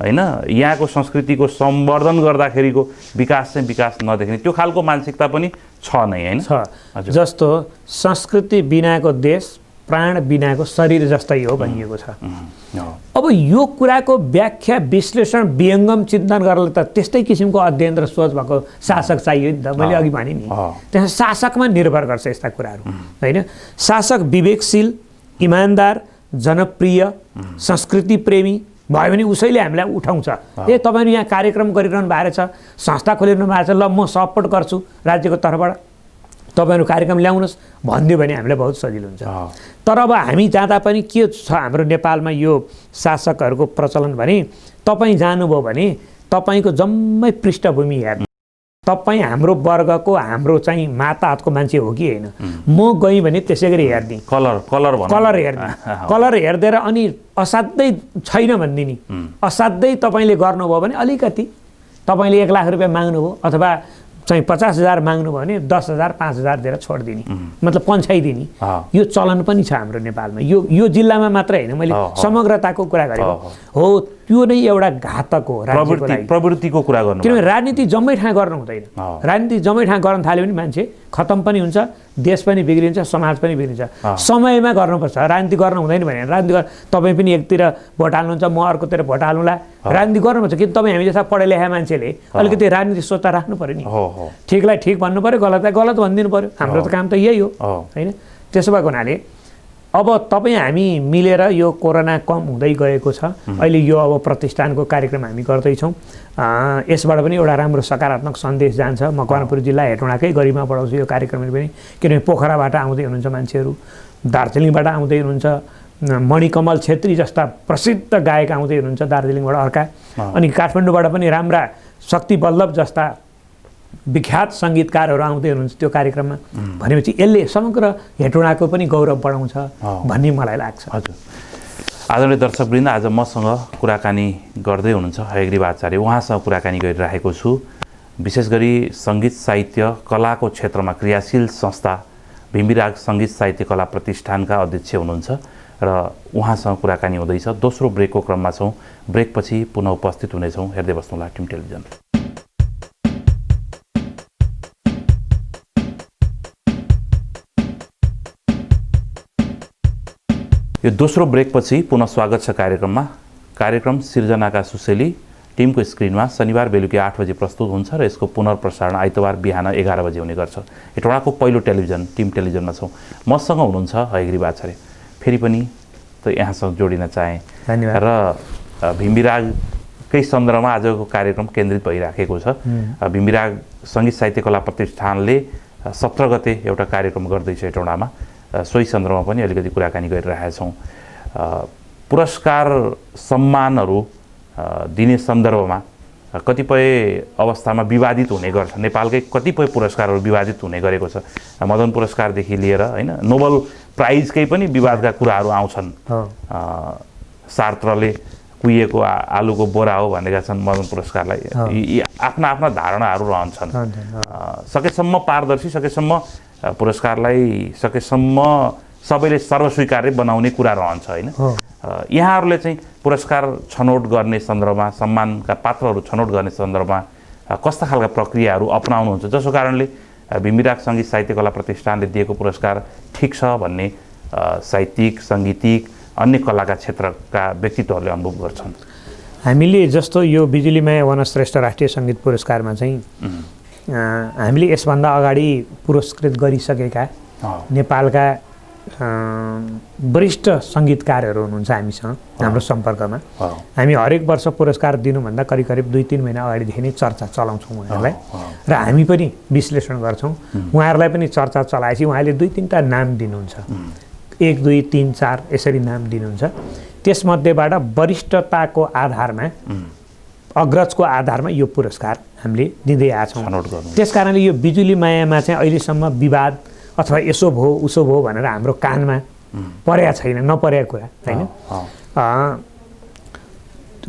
होइन, यहाँको संस्कृतिको सम्वर्धन गर्दाखेरिको विकास नदेख्ने त्यो खालको मानसिकता पनि छ नै होइन? जस्तो संस्कृति बिनाको देश, प्राण बिनाको शरीर जस्तै हो भनिएको छ। अब यो कुराको व्याख्या, विश्लेषण, विहङ्गम चिन्तन गर्नलाई त त्यस्तै किसिमको अध्ययन र सोच भएको शासक चाहियो नि त। मैले अघि भने नि त्यहाँ शासकमा निर्भर गर्छ यस्ता कुराहरू होइन। शासक विवेकशील, इमान्दार, जनप्रिय, संस्कृति प्रेमी भयो भने उसैले हामीलाई उठाउँछ। तपाईँहरू यहाँ कार्यक्रम गरिरहनु भएको छ, संस्था खोलिरहनु भएको छ, ल म सपोर्ट गर्छु राज्यको तर्फबाट, तपाईँहरू कार्यक्रम ल्याउनुहोस् भनिदियो भने हामीलाई बहुत सजिलो हुन्छ। तर अब हामी जाँदा पनि के छ हाम्रो नेपालमा यो शासकहरूको प्रचलन भने तपाईँ जानुभयो भने तपाईँको जम्मै पृष्ठभूमि हेर्नु, तपाईँ हाम्रो वर्गको, हाम्रो चाहिँ माताहतको मान्छे हो कि होइन, म गएँ भने त्यसै गरी हेर्ने, कलर हेर्ने, कलर हेरिदिएर अनि असाध्यै छैन भनिदिने। असाध्यै तपाईँले गर्नुभयो भने अलिकति तपाईँले 1 लाख रुपियाँ माग्नुभयो अथवा चाहिँ 50,000 माग्नुभयो भने 10,000 5,000 दिएर छोडिदिने, मतलब पन्छाइदिने। यो चलन पनि छ हाम्रो नेपालमा। यो जिल्लामा मात्र होइन, मैले समग्रताको कुरा गरेको हो। त्यो नै एउटा घातक हो प्रवृत्तिको कुरा गर्नु। किनभने राजनीति जम्मै ठाउँ गर्नु हुँदैन। राजनीति जम्मै ठाउँ गर्न थाल्यो भने मान्छे खतम पनि हुन्छ, देश पनि बिग्रिन्छ, समाज पनि बिग्रिन्छ। समयमा गर्नुपर्छ। राजनीति गर्न हुँदैन भने राजनीति तपाईँ पनि एकतिर भोट हाल्नुहुन्छ, म अर्कोतिर भोट हाल्नुला। राजनीति गर्नुपर्छ कि तपाईँ हामी जस्ता पढे लेखा मान्छेले अलिकति राजनीति सोच्दा राख्नु पऱ्यो नि। ठिकलाई ठिक भन्नु पऱ्यो, गलतलाई गलत भनिदिनु पऱ्यो। हाम्रो त काम त यही हो होइन। त्यसो भएको हुनाले अब तपाईँ हामी मिलेर यो कोरोना कम हुँदै गएको छ। अहिले यो अब प्रतिष्ठानको कार्यक्रम हामी गर्दैछौँ। यसबाट पनि एउटा राम्रो सकारात्मक सन्देश जान्छ। मकवानपुर जिल्ला हेटौँडाकै गरिमा बढाउँछु यो कार्यक्रमले पनि, किनभने पोखराबाट आउँदै हुनुहुन्छ मान्छेहरू, दार्जिलिङबाट आउँदै हुनुहुन्छ, मणिकमल छेत्री जस्ता प्रसिद्ध गायक आउँदै हुनुहुन्छ दार्जिलिङबाट अर्का, अनि काठमाडौँबाट पनि राम्रा शक्ति बल्लभ जस्ता विख्यात सङ्गीतकारहरू आउँदै हुनुहुन्छ त्यो कार्यक्रममा। भनेपछि यसले समग्र हेटौँडाको पनि गौरव बढाउँछ भन्ने मलाई लाग्छ। हजुर, आदरणीय दर्शकवृन्द, आज मसँग कुराकानी गर्दै हुनुहुन्छ हयग्रीव आचार्य। उहाँसँग कुराकानी गरिरहेको छु। विशेष गरी सङ्गीत साहित्य कलाको क्षेत्रमा क्रियाशील संस्था भिम्बीराग सङ्गीत साहित्य कला प्रतिष्ठानका अध्यक्ष हुनुहुन्छ र उहाँसँग कुराकानी हुँदैछ। दोस्रो ब्रेकको क्रममा छौँ। ब्रेकपछि पुनः उपस्थित हुनेछौँ। हेर्दै बस्नुहोला टिम टेलिभिजन। यो दोस्रो ब्रेकपछि पुनः स्वागत छ कार्यक्रममा। कार्यक्रम सिर्जनाका सुसेली टिमको स्क्रिनमा शनिबार बेलुकी 8 बजे प्रस्तुत हुन्छ र यसको पुनर्प्रसारण आइतबार बिहान 11 बजे हुने गर्छ। हेटौँडाको पहिलो टेलिभिजन टिम टेलिभिजनमा छौँ। मसँग हुनुहुन्छ हयग्रीव आचार्य। फेरि पनि त यहाँसँग जोडिन चाहेँ। धन्यवाद। र भिम्बीरागकै सन्दर्भमा आजको कार्यक्रम केन्द्रित भइराखेको छ। भिम्बीराग सङ्गीत साहित्य कला प्रतिष्ठानले 17 गते एउटा कार्यक्रम गर्दैछ हेटौँडामा। सोही सन्दर्भमा पनि अलिकति कुराकानी गरिरहेका छौँ। पुरस्कार सम्मानहरू दिने सन्दर्भमा कतिपय अवस्थामा विवादित हुने गर्छ। नेपालकै कतिपय पुरस्कारहरू विवादित हुने गरेको छ। मदन पुरस्कारदेखि लिएर होइन नोबल प्राइजकै पनि विवादका कुराहरू आउँछन्। सार्त्रले कुहिएको आलुको बोरा हो भनेका छन् मदन पुरस्कारलाई। आफ्ना आफ्ना धारणाहरू रहन्छन्। सकेसम्म पारदर्शी, सकेसम्म पुरस्कारलाई सकेसम्म सबैले सर्वस्वीकार्य बनाउने कुरा रहन्छ होइन। यहाँहरूले चाहिँ पुरस्कार छनौट गर्ने सन्दर्भमा, सम्मानका पात्रहरू छनौट गर्ने सन्दर्भमा कस्ता खालका प्रक्रियाहरू अपनाउनुहुन्छ जसको कारणले भिम्बीराग सङ्गीत साहित्य कला प्रतिष्ठानले दिएको पुरस्कार ठिक छ भन्ने साहित्यिक, सङ्गीतिक, अन्य कलाका क्षेत्रका व्यक्तित्वहरूले अनुभव गर्छन्? हामीले जस्तो यो बिजुलीमाया वनश्रेष्ठ राष्ट्रिय सङ्गीत पुरस्कारमा चाहिँ हामीले यसभन्दा अगाडि पुरस्कृत गरिसकेका नेपालका वरिष्ठ सङ्गीतकारहरू हुनुहुन्छ हामीसँग, हाम्रो सम्पर्कमा। हामी हरेक वर्ष पुरस्कार दिनुभन्दा करिब करिब 2-3 महिना अगाडिदेखि नै चर्चा चलाउँछौँ उहाँहरूलाई र हामी पनि विश्लेषण गर्छौँ। उहाँहरूलाई पनि चर्चा चलाएपछि उहाँले 2-3टा नाम दिनुहुन्छ। 1, 2, 3, 4 यसरी नाम दिनुहुन्छ। त्यसमध्येबाट वरिष्ठताको आधारमा, अग्रजको आधारमा यो पुरस्कार हामीले दिँदै आएछौँ। त्यस कारणले यो बिजुली मायामा चाहिँ अहिलेसम्म विवाद अथवा यसो भयो उसो भयो भनेर हाम्रो कानमा परेको छैन, नपरेको कुरा होइन।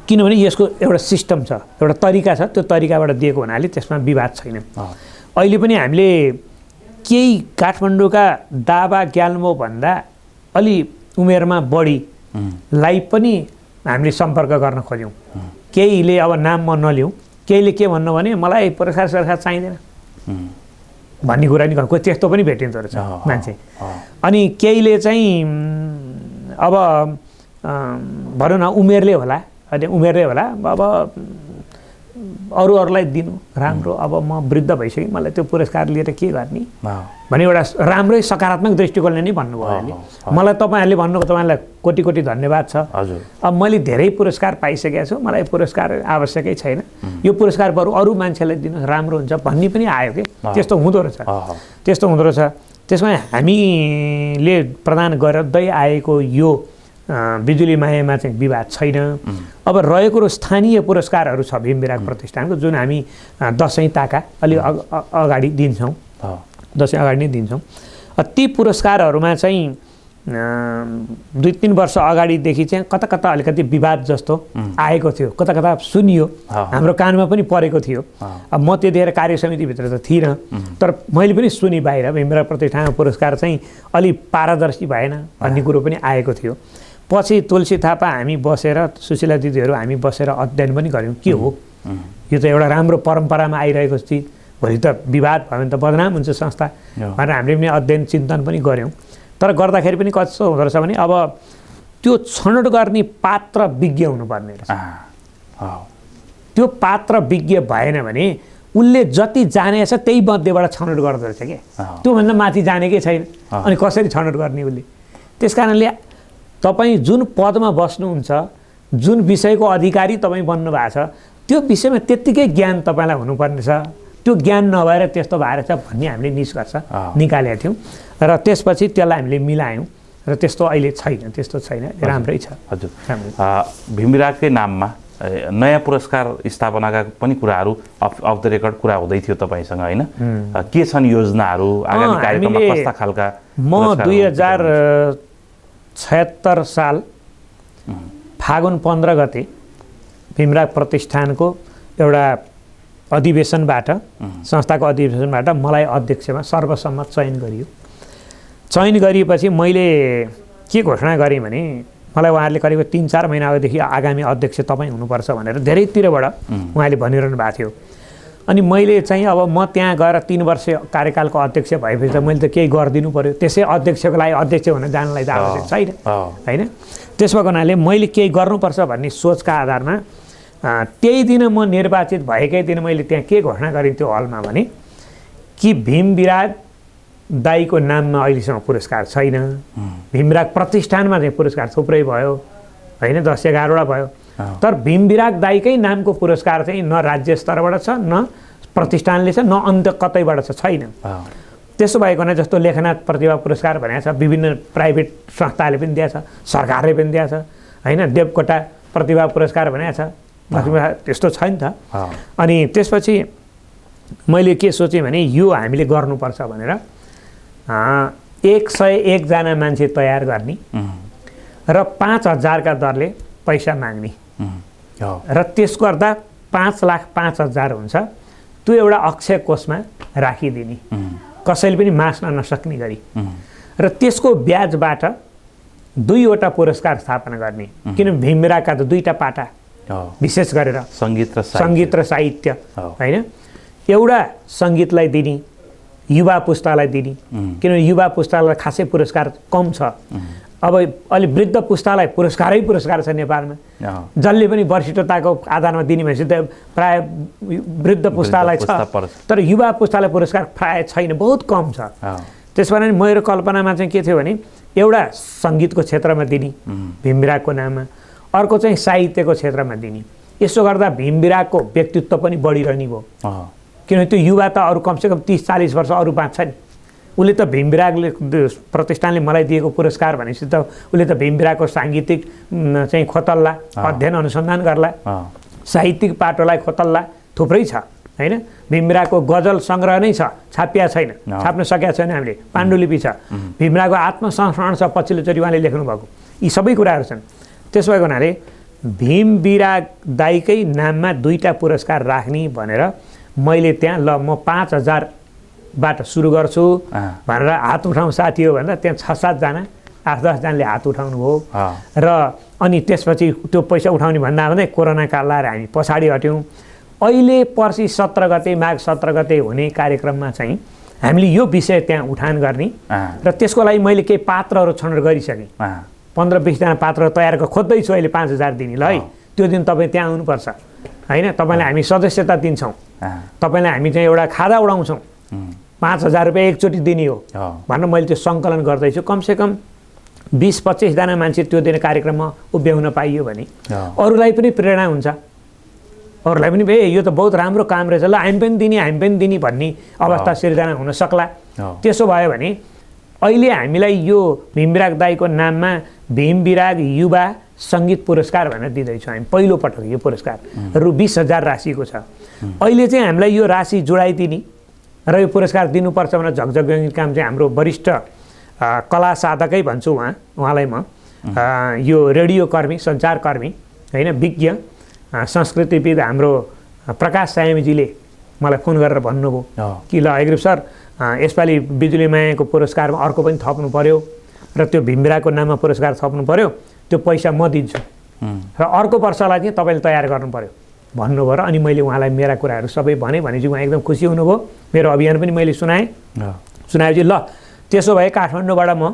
किनभने यसको एउटा सिस्टम छ, एउटा तरिका छ। त्यो तरिकाबाट दिएको हुनाले त्यसमा विवाद छैन। अहिले पनि हामीले केही काठमाडौँका दावा ग्याल्मो भन्दा अलि उमेरमा बढीलाई पनि हामीले सम्पर्क गर्न खोज्यौँ। केहीले अब नाम म नलिउँ, केहीले के भन्नु भने मलाई पुरस्कार सरकार चाहिँदैन भन्ने कुरा नि कोही त्यस्तो पनि भेटिँदो रहेछ मान्छे। अनि केहीले चाहिँ अब भनौँ न उमेरले होला, अब अरूहरूलाई दिनु राम्रो, अब म वृद्ध भइसकेँ, मलाई त्यो पुरस्कार लिएर के गर्ने भने एउटा राम्रै सकारात्मक दृष्टिकोणले नै भन्नुभयो अहिले। मलाई तपाईँहरूले भन्नुको तपाईँलाई कोटी कोटी धन्यवाद छ। अब मैले धेरै पुरस्कार पाइसकेको छु, मलाई पुरस्कार आवश्यकै छैन, यो पुरस्कार बरु अरू मान्छेलाई दिनु राम्रो हुन्छ भन्ने पनि आयो कि। त्यस्तो हुँदो रहेछ। त्यसमा हामीले प्रदान गर्दै आएको यो बिजुली मायामा चाहिँ विवाद छैन। अब रहेको स्थानीय पुरस्कारहरू छ भिम्बीराग प्रतिष्ठानको, जुन हामी दसैँ ताका अलि अगाडि दिन्छौँ, दसैँ अगाडि नै दिन्छौँ। ती पुरस्कारहरूमा चाहिँ 2-3 वर्ष अगाडिदेखि चाहिँ कता कता अलिकति विवाद जस्तो आएको थियो, कता कता सुनियो, हाम्रो कानमा पनि परेको थियो। अब म त्यतिखेर कार्य समितिभित्र त थिइनँ, तर मैले पनि सुनि बाहिर भिम्बीराग प्रतिष्ठानको पुरस्कार चाहिँ अलि पारदर्शी भएन भन्ने कुरो पनि आएको थियो। पछि तुलसी थापा हामी बसेर, सुशीला दिदीहरू हामी बसेर अध्ययन पनि गऱ्यौँ के हो यो त एउटा राम्रो परम्परामा आइरहेको चिज, भोलि त विवाद भयो भने त बदनाम हुन्छ संस्था भनेर हामीले पनि अध्ययन चिन्तन पनि गऱ्यौँ। तर गर्दाखेरि पनि कस्तो हुँदो रहेछ भने अब त्यो छनौट गर्ने पात्र विज्ञ हुनुपर्ने रहेछ। त्यो पात्र विज्ञ भएन भने उसले जति जानेछ त्यही मध्येबाट छनौट गर्दो रहेछ क्या, त्योभन्दा माथि जानेकै छैन। अनि कसरी छनौट गर्ने उसले? त्यस कारणले तपाईँ जुन पदमा बस्नुहुन्छ, जुन विषयको अधिकारी तपाईँ बन्नु भएको छ, त्यो विषयमा त्यत्तिकै ज्ञान तपाईँलाई हुनुपर्ने छ। त्यो ज्ञान नभएर त्यस्तो भएर छ भन्ने हामीले निष्कर्ष निकालेका थियौँ र त्यसपछि त्यसलाई हामीले मिलायौँ र त्यस्तो अहिले छैन, त्यस्तो छैन, राम्रै छ। हजुर, भीमविरागकै नाममा नयाँ पुरस्कार स्थापनाका पनि कुराहरू अफ द रेकर्ड कुरा हुँदै थियो तपाईँसँग, होइन? के छन् योजनाहरू, आगामी कार्यक्रममा कस्ता खालका? म 2076 साल फागुन 15 गते भीमराग प्रतिष्ठानको एउटा अधिवेशनबाट, संस्थाको अधिवेशनबाट मलाई अध्यक्षमा सर्वसम्मत चयन गरियो। चयन गरिएपछि मैले के घोषणा गरेँ भने मलाई उहाँहरूले करिब 3-4 महिना अगाडिदेखि आगामी अध्यक्ष तपाईँ हुनुपर्छ भनेर धेरैतिरबाट उहाँले भनिरहनु भएको थियो। अनि मैले चाहिँ अब म त्यहाँ गएर 3 वर्ष कार्यकालको अध्यक्ष भएपछि त मैले त केही गरिदिनु पऱ्यो। त्यसै अध्यक्षको लागि अध्यक्ष हुन जानलाई त आवश्यक छैन, होइन? त्यस भएको हुनाले मैले केही गर्नुपर्छ भन्ने सोचका आधारमा त्यही दिन म निर्वाचित भएकै दिन मैले त्यहाँ के घोषणा गरेँ त्यो हलमा भने कि भीमविराग दाईको नाममा अहिलेसम्म पुरस्कार छैन। भीमविराग प्रतिष्ठानमा चाहिँ पुरस्कार थुप्रै भयो, होइन? 10-11वटा भयो, तर भीमविराग दाईकै नामको पुरस्कार चाहिँ न राज्य स्तरबाट छ, न प्रतिष्ठानले छ, न अन्त कतैबाट छैन। त्यसो भएको हुनाले जस्तो लेखनाथ प्रतिभा पुरस्कार भनेको छ, विभिन्न प्राइभेट संस्थाले पनि दिएको छ, सरकारले पनि दिएको छ, होइन? देवकोटा प्रतिभा पुरस्कार भनेको छ, त्यस्तो छैन त। अनि त्यसपछि मैले के सोचेँ भने यो हामीले गर्नुपर्छ भनेर 101 जना मान्छे तयार गर्ने र 5,000 का दरले पैसा माग्ने र त्यसको गर्दा 5,05,000 हुन्छ। त्यो एउटा अक्षय कोषमा राखिदिने, कसैले पनि मास्न नसक्ने गरी, र त्यसको ब्याजबाट 2वटा पुरस्कार स्थापना गर्ने। किन भीमविरागका त 2टा पाटा, विशेष गरेर सङ्गीत र साहित्य, होइन? एउटा सङ्गीतलाई दिने, युवा पुस्तालाई दिने, किनभने युवा पुस्तालाई खासै पुरस्कार कम छ। अब अलि वृद्ध पुस्तालाई पुरस्कार छ नेपालमा, जसले पनि वरिष्ठताको आधारमा दिने भनेपछि त प्राय वृद्ध पुस्तालाई छ, तर युवा पुस्तालाई पुरस्कार प्राय छैन, बहुत कम छ। त्यसकारण मेरो कल्पनामा चाहिँ के थियो भने एउटा सङ्गीतको क्षेत्रमा दिने भीमविरागको नाममा, अर्को चाहिँ साहित्यको क्षेत्रमा दिने। यसो गर्दा भीमविरागको व्यक्तित्व पनि बढिरहने भयो, किनभने त्यो युवा त अरू कमसेकम 30-40 वर्ष अरू बाँच्छ नि। उसले त भीमविरागले प्रतिष्ठानले मलाई दिएको पुरस्कार भनेपछि त उसले त भीमविरागको साङ्गीतिक चाहिँ खोतल्ला, अध्ययन अनुसन्धान गर्ला, साहित्यिक पाटोलाई खोतल्ला, थुप्रै छ, होइन? भीमविरागको गजल सङ्ग्रह नै छ, छापिया छैन, छाप्न सकेका छैन हामीले, पाण्डुलिपि छ, भीमविरागको आत्मसंस्मरण छ, पछिल्लोचोटि उहाँले लेख्नुभएको, यी सबै कुराहरू छन्। त्यसो भएको हुनाले भीमविराग दाईकै नाममा 2टा पुरस्कार राख्ने भनेर मैले त्यहाँ ल म 5,000बाट सुरु गर्छु भनेर हात उठाउँ साथी हो भनेर त्यहाँ 6-7 जना 8-10 जनाले हात उठाउनु भयो र अनि त्यसपछि त्यो पैसा उठाउने भन्दा कोरोना काल लाएर हामी पछाडि हट्यौँ। अहिले पर्सि 17 गते माघ 17 गते हुने कार्यक्रममा चाहिँ हामीले यो विषय त्यहाँ उठान गर्ने र त्यसको लागि मैले केही पात्रहरू छनौट गरिसकेँ। 15-20 जना पात्र तयार खोज्दैछु अहिले 5,000 दिने ल है, त्यो दिन तपाईँ त्यहाँ आउनुपर्छ, होइन? तपाईँलाई हामी सदस्यता दिन्छौँ, तपाईँलाई हामी चाहिँ एउटा खादा उडाउँछौँ, 5,000 रुपियाँ एकचोटि दिने हो भनेर मैले त्यो सङ्कलन गर्दैछु। कमसेकम 20-25 जना मान्छे त्यो दिन कार्यक्रममा उभ्याउन पाइयो भने अरूलाई पनि प्रेरणा हुन्छ, अरूलाई पनि यो त बहुत राम्रो काम रहेछ, ल हामी पनि दिने भन्ने अवस्था सिर्जना हुन सक्ला। त्यसो भयो भने अहिले हामीलाई यो भीमविराग दाईको नाममा भीमविराग युवा सङ्गीत पुरस्कार भनेर दिँदैछौँ हामी, पहिलोपटक यो पुरस्कार रु 20,000 राशिको छ। अहिले चाहिँ हामीलाई यो राशि जोडाइदिने र यो पुरस्कार दिनुपर्छ भनेर झकझक काम चाहिँ हाम्रो वरिष्ठ कला साधकै भन्छु उहाँलाई म, यो रेडियो कर्मी, सञ्चारकर्मी, होइन? विज्ञ संस्कृतिविद हाम्रो प्रकाश सायमीजीले मलाई फोन गरेर भन्नुभयो कि ल एग्रिप सर यसपालि बिजुली मायाको पुरस्कारमा अर्को पनि थप्नु पर्यो र त्यो भीमविरागको नाममा पुरस्कार थप्नु पर्यो, त्यो पैसा म दिन्छु र अर्को वर्षलाई चाहिँ तपाईँले तयार गर्नु पर्यो भन्नुभयो। र अनि मैले उहाँलाई मेरा कुराहरू सबै भनेपछि उहाँ एकदम खुसी हुनुभयो। मेरो अभियान पनि मैले सुनाएपछि ल त्यसो भए काठमाडौँबाट म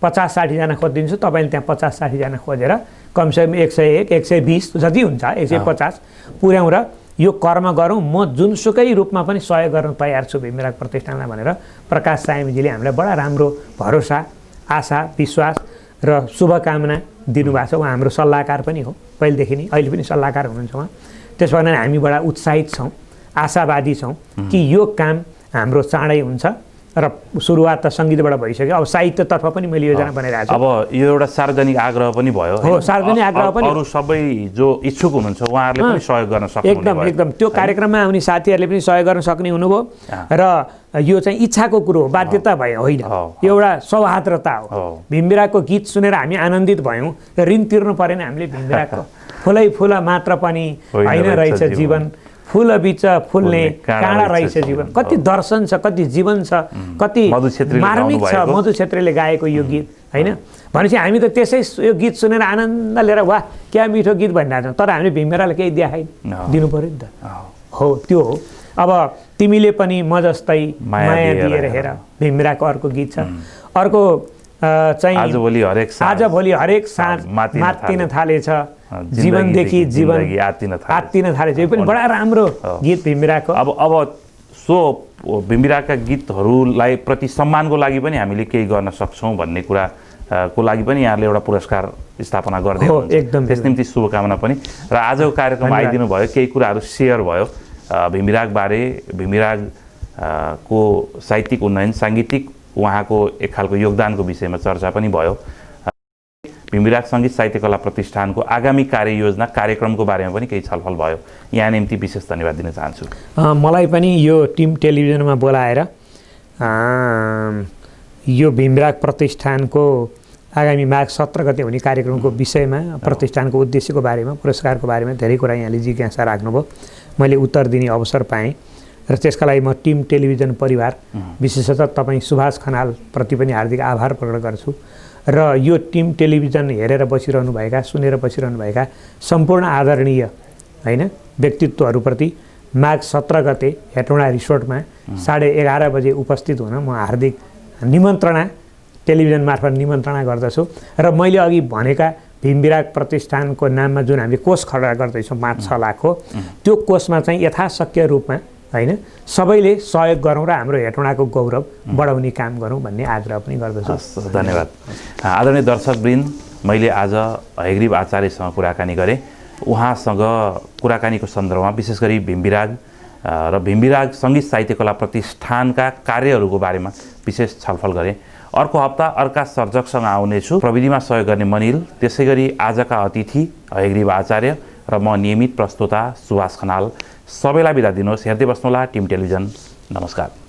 50-60 जना खोजिदिन्छु, तपाईँले त्यहाँ 50-60 जना खोजेर कमसेकम 101, 120 जति हुन्छ 150 पुर्याउँ र यो कर्म गरौँ। म जुनसुकै रूपमा पनि सहयोग गर्न तयार छु भीमविराग प्रतिष्ठानलाई भनेर प्रकाश सायमीजीले हामीलाई बडा राम्रो भरोसा, आशा, विश्वास र शुभकामना दिनुभएको छ। उहाँ हाम्रो सल्लाहकार पनि हो, पहिलेदेखि नै, अहिले पनि सल्लाहकार हुनुहुन्छ उहाँ। त्यसो कारण हामी बडा उत्साहित छौँ, आशावादी छौँ कि यो काम हाम्रो चाँडै हुन्छ र सुरुवात त सङ्गीतबाट भइसक्यो, अब साहित्यतर्फ पनि मैले योजना बनाइरहेको छु। अब यो एउटा सार्वजनिक आग्रह पनि भयो, हो सार्वजनिक आग्रह पनि। अरू सबै जो इच्छुक हुनुहुन्छ उहाँहरूले पनि सहयोग गर्न सक्नुहुन्छ। एकदम त्यो कार्यक्रममा आउने साथीहरूले पनि सहयोग गर्न सक्ने हुनुभयो र यो चाहिँ इच्छाको कुरो हो, बाध्यता भयो होइन, एउटा सौहार्द्रता हो। भीमबिरागको गीत सुनेर हामी आनन्दित भयौँ, ऋण तिर्नु परेन हामीले भीमबिरागको। फुलै फुल मात्र पनि होइन रहेछ जीवन, फुल बिच फुल्ने काँडा रहेछ जीवन। कति दर्शन छ, कति जीवन छ, कति मार्मिक छ मधु छेत्रीले गाएको यो गीत होइन। भनेपछि हामी त त्यसै यो गीत सुनेर आनन्द लिएर वाह क्या मिठो गीत भनिरहेको छौँ, तर हामीले भीमबिरागलाई केही देखाइ दिनु पऱ्यो नि त। हो त्यो हो। अब तिमीले पनि म जस्तै माया दिएर हेर भीमबिरागको अर्को गीत छ। अर्को चाहिँ आजभोलि हरेक साँझ मात्तिन थालेछ, जीवनदेखि जीवन आत्तिन थालेछ। यो पनि बडा राम्रो गीत भीमबिरागको। अब सो भीमबिरागका गीतहरूलाई प्रति सम्मानको लागि पनि हामीले केही गर्न सक्छौँ भन्ने कुरा को लागि पनि यहाँले एउटा पुरस्कार स्थापना गर्दै हुनुहुन्छ। एकदम त्यस निम्ति शुभकामना पनि। र आजको कार्यक्रममा आइदिनु भयो, केही कुराहरू सेयर भयो भीमबिरागबारे, भीमबिराग को साहित्यिक उन्नयन, साङ्गीतिक उहाँको एक खालको योगदानको विषयमा चर्चा पनि भयो। भीमबिराग सङ्गीत साहित्य कला प्रतिष्ठानको आगामी कार्ययोजना कार्यक्रमको बारेमा पनि केही छलफल भयो। यहाँ निम्ति विशेष धन्यवाद दिन चाहन्छु। मलाई पनि यो टिम टेलिभिजनमा बोलाएर यो भीमबिराग प्रतिष्ठानको आगामी माघ 17 गते हुने कार्यक्रमको विषयमा, प्रतिष्ठानको उद्देश्यको बारेमा, पुरस्कारको बारेमा धेरै कुरा यहाँले जिज्ञासा राख्नुभयो। मैले उत्तर दिने अवसर पाएँ र त्यसका लागि म टिम टेलिभिजन परिवार विशेषतः तपाईँ सुभाष खनालप्रति पनि हार्दिक आभार प्रकट गर्छु। र यो टिम टेलिभिजन हेरेर बसिरहनुभएका, सुनेर बसिरहनुभएका सम्पूर्ण आदरणीय होइन व्यक्तित्वहरूप्रति माघ 17 गते हेटौँडा रिसोर्टमा 11:30 बजे उपस्थित हुन म हार्दिक निमन्त्रणा टेलिभिजन मार्फत निमन्त्रणा गर्दछु। र मैले अघि भनेका भीमबिराग प्रतिष्ठानको नाममा जुन हामीले कोष खडा गर्दैछौँ 5-6 लाखको, त्यो कोषमा चाहिँ यथाशक्य रूपमा होइन सबैले सहयोग गरौँ र हाम्रो हेटौँडाको गौरव बढाउने काम गरौँ भन्ने आग्रह पनि गर्दछु। धन्यवाद। आदरणीय दर्शकवृन्द, मैले आज हयग्रीव आचार्यसँग कुराकानी गरेँ। उहाँसँग कुराकानीको सन्दर्भमा विशेष गरी भीमबिराग र भीमबिराग सङ्गीत साहित्य कला प्रतिष्ठानका कार्यहरूको बारेमा विशेष छलफल गरेँ। अर्को हप्ता अर्का सर्जकसँग आउनेछु। प्रविधिमा सहयोग गर्ने मनिल, त्यसै गरी आजका अतिथि हयग्रीव आचार्य र म नियमित प्रस्तोता सुभाष खनाल। सबैलाई बिदा दिनुहोस्। हेर्दै बस्नुहोला टिम टेलिभिजन। नमस्कार।